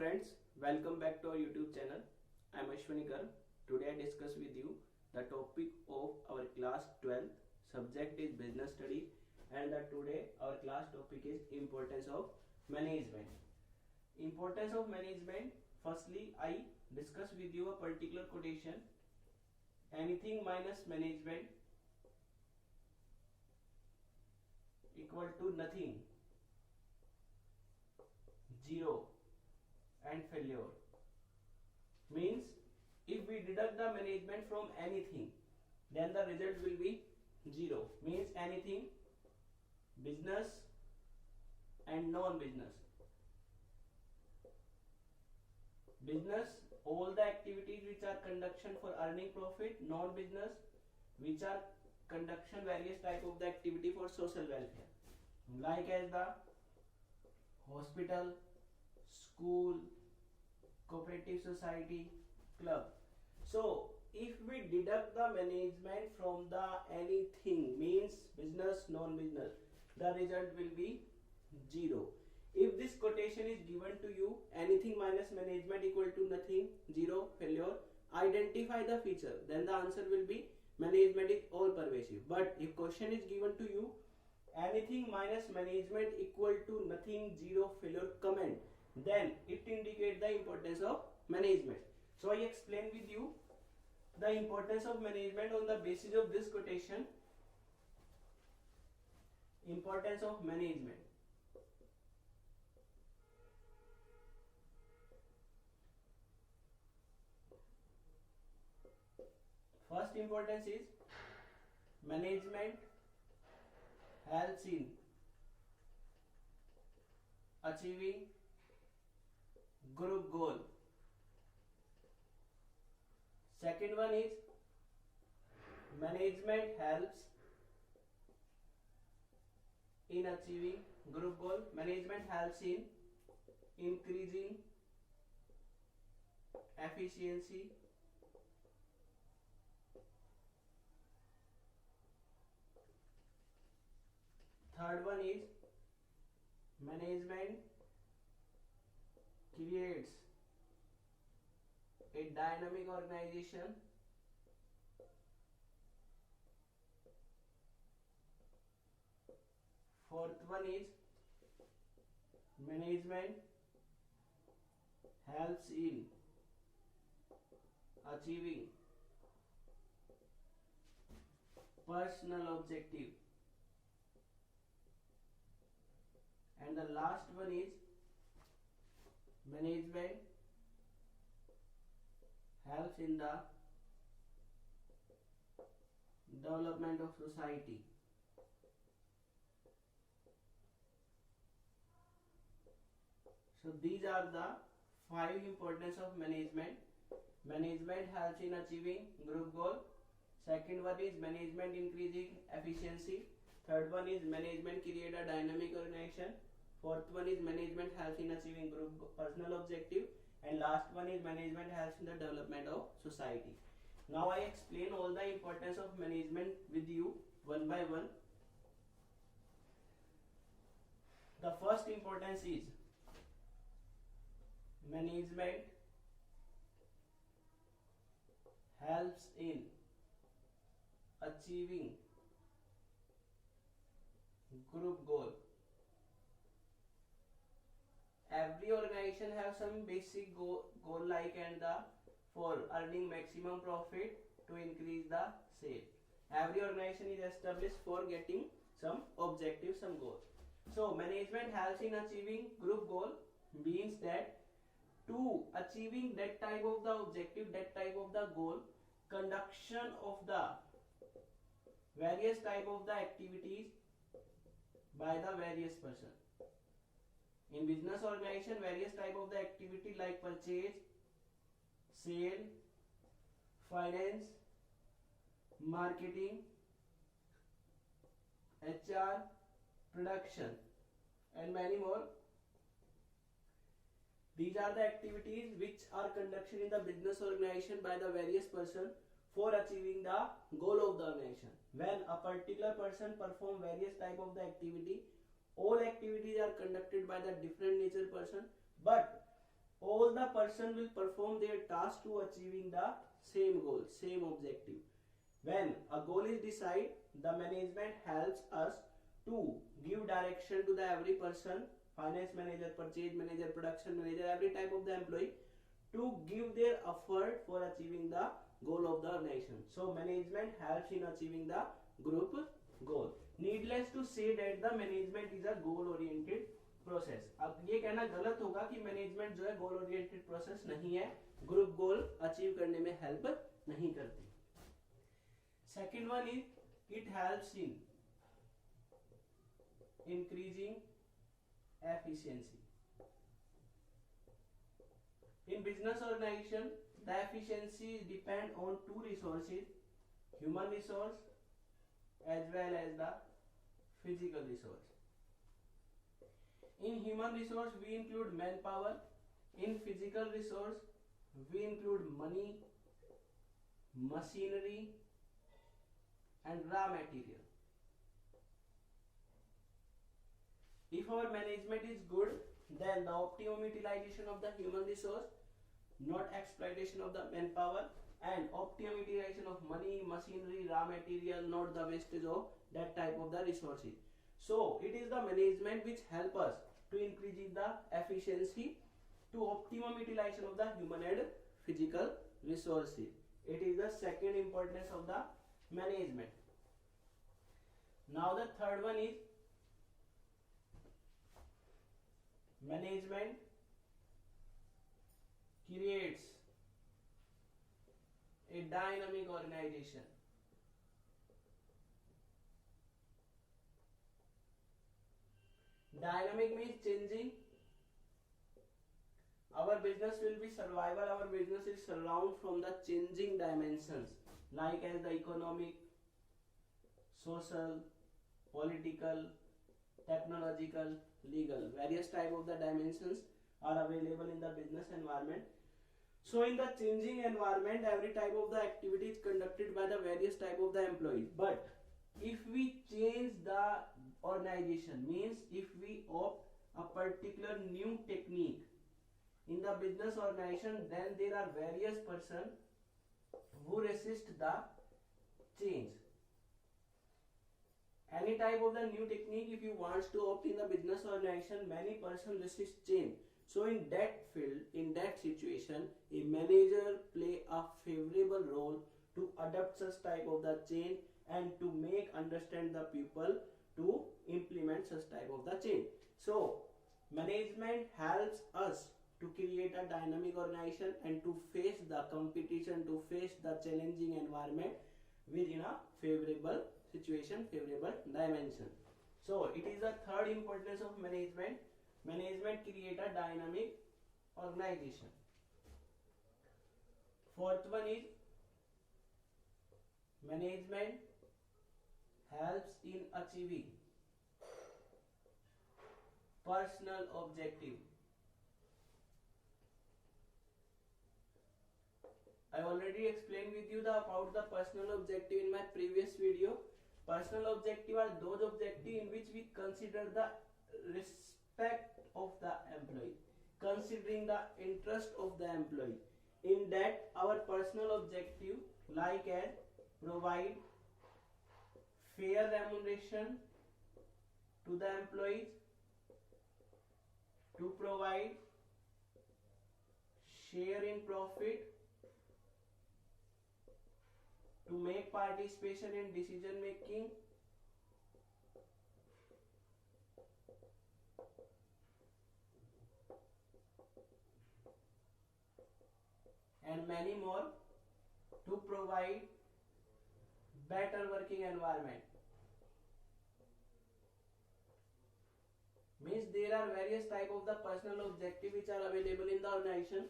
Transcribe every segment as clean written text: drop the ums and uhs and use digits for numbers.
friends, welcome back to our YouTube channel. I am Ashwani Garg. Today I discuss with you the topic of our class 12. Subject is business studies and today our class topic is importance of management. Importance of management. Firstly, I discuss with you a particular quotation. Anything minus management equal to nothing, zero and failure. Means if we deduct the management from anything, then the result will be zero. Means anything, business and non-business. Business, all the activities which are conduction for earning profit. Non-business, which are conduction various type of the activity for social welfare, like as the hospital, school, cooperative society, club. So if we deduct the management from the anything, means business, non-business, the result will be zero. If this quotation is given to you, anything minus management equal to nothing, zero, failure, identify the feature, then the answer will be management is all pervasive. But if question is given to you, anything minus management equal to nothing, zero, failure, comment, then it indicates the importance of management. So I explain with you the importance of management on the basis of this quotation. Importance of management. First importance is management helps in achieving group goal. Second one is management helps in achieving group goal. Management helps in increasing efficiency. Third one is management creates a dynamic organization. Fourth one is management helps in achieving personal objective. And the last one is management helps in the development of society. So these are the 5 importance of management. Management helps in achieving group goal. Second one is management increasing efficiency. Third one is management create a dynamic organization. Fourth one is management helps in achieving group personal objective, and last one is management helps in the development of society. Now I explain all the importance of management with you one by one. The first importance is management helps in achieving group goal. Every organization have some basic goal like and the for earning maximum profit to increase the sale. Every organization is established for getting some objective, some goal. So management helps in achieving group goal means that to achieving that type of the objective, that type of the goal, conduction of the various type of the activities by the various person. In business organization, various type of the activity like purchase, sale, finance, marketing, HR, production, and many more. These are the activities which are conducted in the business organization by the various person for achieving the goal of the organization. When a particular person perform various type of the activity, all activities are conducted by the different nature person, but all person will perform their task to achieving the same goal, same objective. When a goal is decided, the management helps us to give direction to the every person, finance manager, purchase manager, production manager, every type of the employee, to give their effort for achieving the goal of the organization. So management helps in achieving the group goal. Needless to say that the management is a goal oriented process. अब ये कहना गलत होगा कि management जो है goal oriented process नहीं है, ग्रुप गोल अचीव करने में हेल्प नहीं करती. Second one is it helps in increasing efficiency. In business organization, the efficiency depend on two resources, human resource as well as the physical resource. In human resource, we include manpower. In physical resource, we include money, machinery, and raw material. If our management is good, then the optimum utilization of the human resource, not exploitation of the manpower, and optimum utilization of money, machinery, raw material, not the wastage of that type of the resources. So it is the management which help us to increase the efficiency, to optimum utilization of the human and physical resources. It is the second importance of the management. Now the third one is management creates a dynamic organization. Dynamic means changing. Our business will be survival. Our business is surround from the changing dimensions, like as the economic, social, political, technological, legal. Various type of the dimensions are available in the business environment. So in the changing environment, every type of the activity is conducted by the various type of the employees. But if we change the organization, means if we opt a particular new technique in the business organization, then there are various persons who resist the change. Any type of the new technique, if you want to opt in the business organization, many persons resist change. So in that field, in that situation, a manager play a favorable role to adapt such type of the change and to make understand the people to implement such type of the change. So management helps us to create a dynamic organization and to face the competition, to face the challenging environment within a favorable situation, favorable dimension. So it is the third importance of management. Management create a dynamic organization. Fourth one is management helps in achieving personal objective. I already explained with you about the personal objective in my previous video. Personal objective are those objectives in which we consider the respect of the employee, considering the interest of the employee. In that, our personal objective like as provide fair remuneration to the employees, to provide share in profit, to make participation in decision making, and many more, to provide better working environment. Means there are various type of the personal objective which are available in the organization.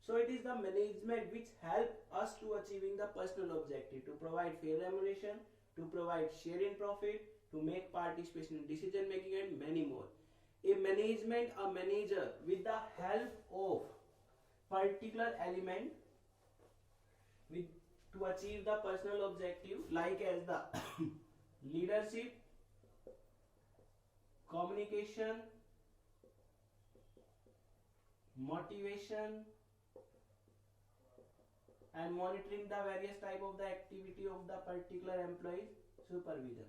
So it is the management which help us to achieving the personal objective, to provide fair remuneration, to provide share in profit, to make participation in decision making, and many more. A manager with the help of particular element with to achieve the personal objective like as the leadership, communication, motivation, and monitoring the various type of the activity of the particular employee supervision.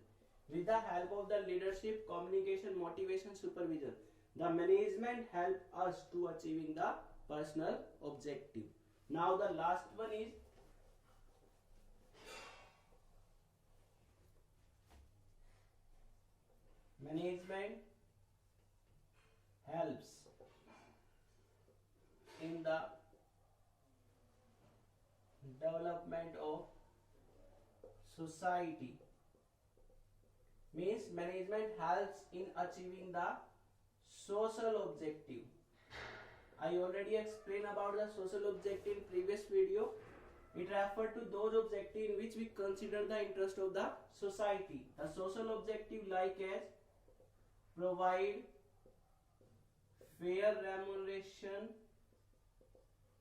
With the help of the leadership, communication, motivation, supervision, the management help us to achieving the personal objective. Now the last one is management helps in the development of society. Means management helps in achieving the social objective. I already explained about the social objective in previous video. It refers to those objectives in which we consider the interest of the society. The social objective like as provide fair remuneration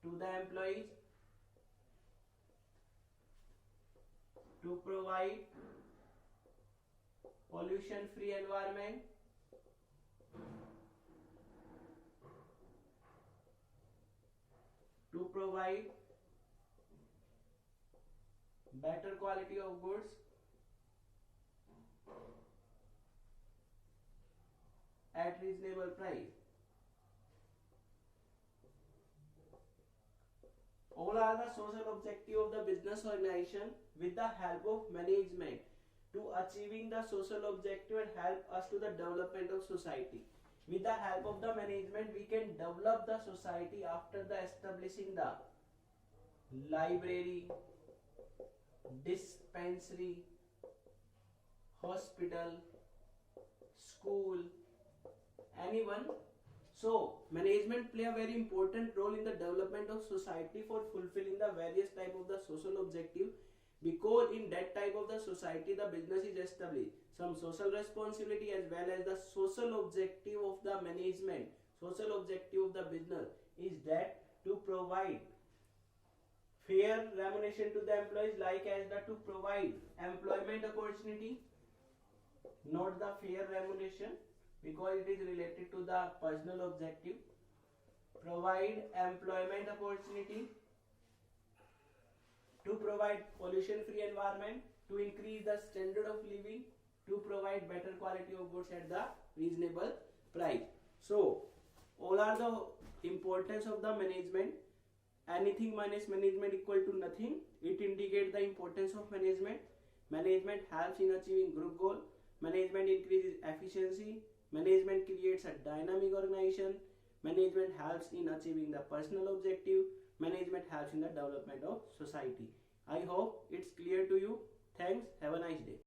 to the employees, to provide pollution free environment, to provide better quality of goods, at reasonable price. All are the social objective of the business organization. With the help of management to achieving the social objective and help us to the development of society. With the help of the management, we can develop the society after the establishing the library, dispensary, hospital, school, anyone. So management play a very important role in the development of society for fulfilling the various type of the social objective, because in that type of the society the business is established. Some social responsibility as well as the social objective of the management, social objective of the business is that to provide fair remuneration to the employees, like as the to provide employment opportunity, not the fair remuneration because it is related to the personal objective. Provide employment opportunity, to provide pollution free environment, to increase the standard of living, to provide better quality of goods at the reasonable price. So all are the importance of the management. Anything minus management equal to nothing. It indicates the importance of management. Management helps in achieving group goal. Management increases efficiency. Management creates a dynamic organization. Management helps in achieving the personal objective. Management helps in the development of society. I hope it's clear to you. Thanks. Have a nice day.